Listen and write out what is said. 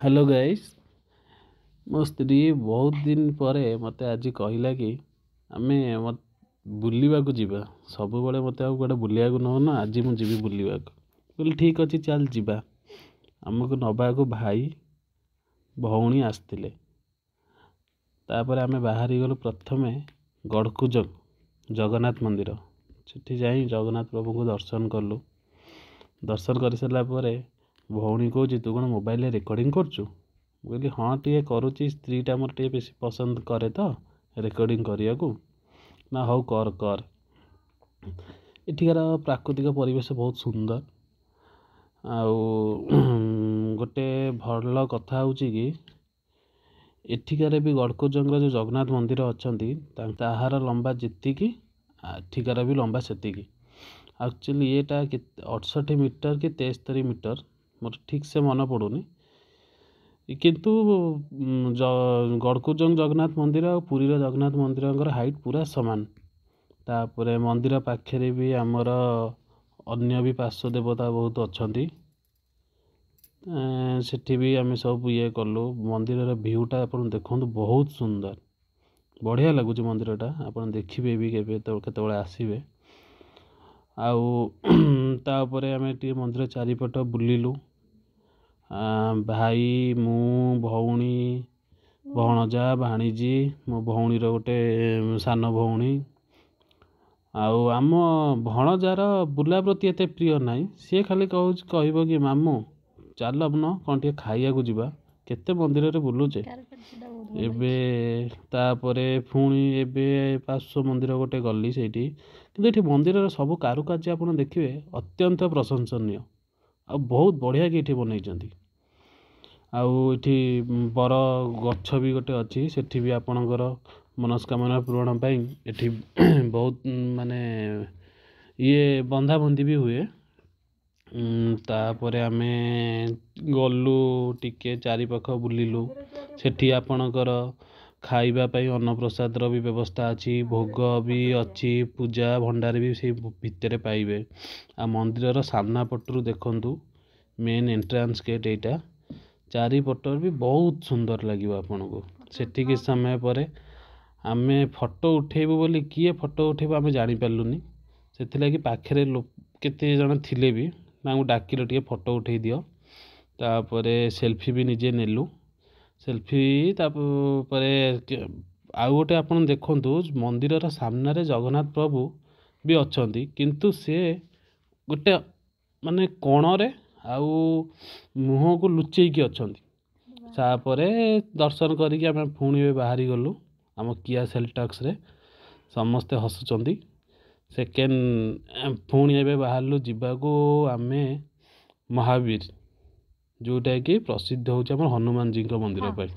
Hello guys. मो स्त्री बहुत दिन पर मते आज कहला कि आमे बुलवा को जीवा सब बड़े मत गोटे बुलिया नौ ना आज मुझे बुलवा बोले ठीक अच्छे चल जीवा। आमको नवा को भाई भौणी आसते तापर आमे बाहरी गलु प्रथमे गड़कुज जगन्नाथ मंदिर सेठी जाई जगन्नाथ प्रभु को दर्शन कलु। दर्शन कर सारा भौणी कौच तू कौन मोबाइल रेकर्डिंग करचु बोली हाँ टे करुच्ची स्त्रीटा मोर टे बेसी पसंद करे तो रेकर्डिंग करने को ना हौ कर कर। एठिकार प्राकृतिक परिवेश बहुत सुंदर आउ गोटे भल कथा हूँ कि एठिकार भी गड़कुजंग जो जगन्नाथ मंदिर अच्छा ताहार लंबा जीतिकी एठिकार भी लंबा सेतिकी। एक्चुअली येटा 68 मीटर कि 73 मीटर मोर ठीक से मन पड़ूनी किंतु गड़कुजंग जगन्नाथ मंदिर और पुरी जगन्नाथ मंदिर हाइट पूरा सामान। तापर मंदिर पाखे भी आमर अन्य भी पार्श्व देवता बहुत अच्छा सेठी भी आम सब ये कलु। मंदिर भ्यूटा आप देखो बहुत सुंदर बढ़िया लगुच मंदिरटा आप देखिए भी केतବେଳେ आसवे आउ तापर आम मंदिर चारिपट बुलिलु भाई मु भौणी भणजा भाणीजी मो भौणीर गोटे सान भौणी आउ आम भणजार बुला प्रति एत प्रिय नाई सी खाली कहब कि मामू चल न कौन टे खाइया को जीवा केते मंदिर रे बुलुचे एबे तापरे पुणी एबे पार्श्व मंदिर गोटे गली सेठी किंतु एठी मंदिर सब कारुकार्य आप देखिए अत्यंत प्रशंसनीय आ बहुत बढ़िया कि बनई आउठी बर गछ भी गोटे अच्छी सेठी भी आपणकर मनस्कामना पूरण पाई एठी बहुत माने ये बंधाबंधी भी हुए। तापर आमे गलु टिके चारिपाख बुलिलु सेठी आपणकर खाइबा पाई अन्नप्रसाद भी व्यवस्था अच्छी भोग भी अच्छी पूजा भंडार भी से भितर पाइबे। आ मंदिर सामना पटरू देखंतु मेन एंट्रांस गेट एटा चारिपटर भी बहुत सुंदर लगे आपन को। सेठी के समय पर आमे फोटो उठेबू बोली किए फोटो उठेबू आमे जानी पारलुनी से पाखे केते जन थिले भी ना डाकिल टे फोटो उठे दियो तापर सेल्फी भी निजे नेलु सेल्फी तापर आउ गोटे आपन देखंतु मंदिर सामने जगन्नाथ प्रभु भी अच्छी किंतु से गोटे माने कोणरे आउ मुह को लुचेकी अच्छा तापरे दर्शन करिक आम पुणी बाहरी गलु आम किया सेल्टक्स रे समस्ते हसुचंदी सेकेंड पुणी एबे बाहरलु जीवाको आमे महावीर जोटा कि प्रसिद्ध होउछ हमर हनुमान जी मंदिर पर।